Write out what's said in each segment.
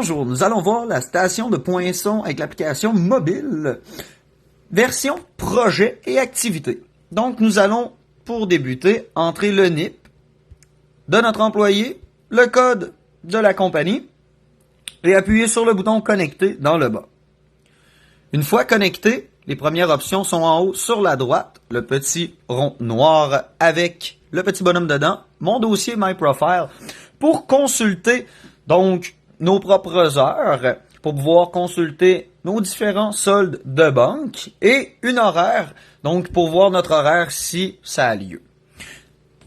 Bonjour, nous allons voir la station de poinçon avec l'application mobile, version projet et activité. Donc nous allons, pour débuter, entrer le NIP de notre employé, le code de la compagnie et appuyer sur le bouton connecter dans le bas. Une fois connecté, les premières options sont en haut sur la droite, le petit rond noir avec le petit bonhomme dedans, mon dossier My Profile, pour consulter donc nos propres heures, pour pouvoir consulter nos différents soldes de banque et une horaire, donc pour voir notre horaire si ça a lieu.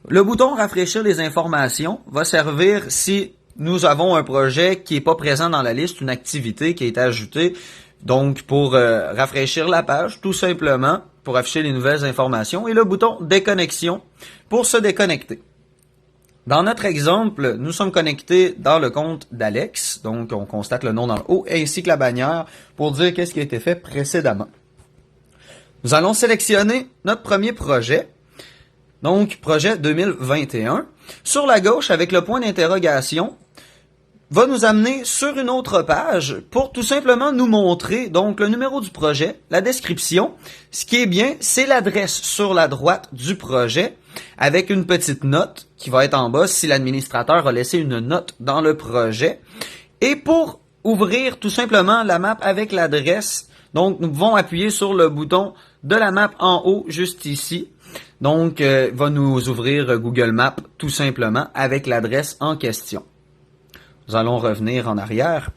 Le bouton rafraîchir les informations va servir si nous avons un projet qui n'est pas présent dans la liste, une activité qui est ajoutée, donc pour rafraîchir la page, tout simplement, pour afficher les nouvelles informations, et le bouton déconnexion pour se déconnecter. Dans notre exemple, nous sommes connectés dans le compte d'Alex, donc on constate le nom dans le haut, ainsi que la bannière pour dire qu'est-ce qui a été fait précédemment. Nous allons sélectionner notre premier projet, donc projet 2021. Sur la gauche, avec le point d'interrogation, va nous amener sur une autre page pour tout simplement nous montrer donc le numéro du projet, la description. Ce qui est bien, c'est l'adresse sur la droite du projet avec une petite note qui va être en bas si l'administrateur a laissé une note dans le projet. Et pour ouvrir tout simplement la map avec l'adresse, donc nous pouvons appuyer sur le bouton de la map en haut juste ici. Donc va nous ouvrir Google Maps tout simplement avec l'adresse en question. Nous allons revenir en arrière.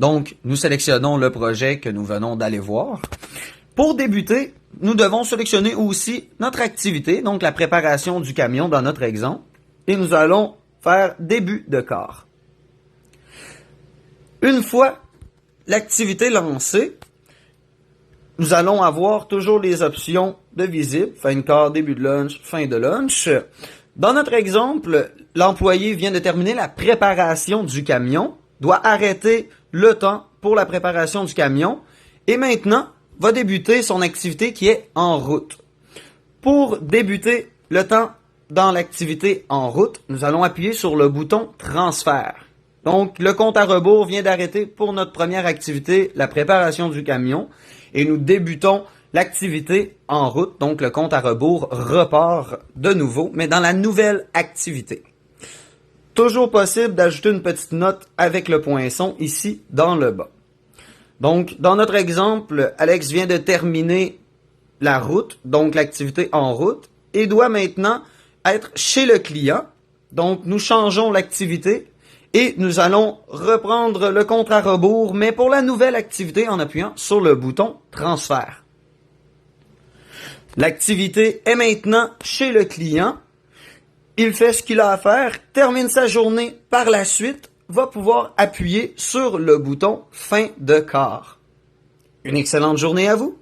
Donc, nous sélectionnons le projet que nous venons d'aller voir. Pour débuter, nous devons sélectionner aussi notre activité, donc la préparation du camion dans notre exemple. Et nous allons faire début de quart. Une fois l'activité lancée, nous allons avoir toujours les options de visible, fin de quart, début de lunch, fin de lunch. Dans notre exemple, l'employé vient de terminer la préparation du camion, doit arrêter le temps pour la préparation du camion et maintenant va débuter son activité qui est en route. Pour débuter le temps dans l'activité en route, nous allons appuyer sur le bouton transfert. Donc, le compte à rebours vient d'arrêter pour notre première activité, la préparation du camion, et nous débutons l'activité en route, donc le compte à rebours repart de nouveau, mais dans la nouvelle activité. Toujours possible d'ajouter une petite note avec le poinçon ici dans le bas. Donc, dans notre exemple, Alex vient de terminer la route, donc l'activité en route, et doit maintenant être chez le client. Donc, nous changeons l'activité et nous allons reprendre le compte à rebours, mais pour la nouvelle activité en appuyant sur le bouton transfert. L'activité est maintenant chez le client. Il fait ce qu'il a à faire, termine sa journée. Par la suite, va pouvoir appuyer sur le bouton fin de quart. Une excellente journée à vous!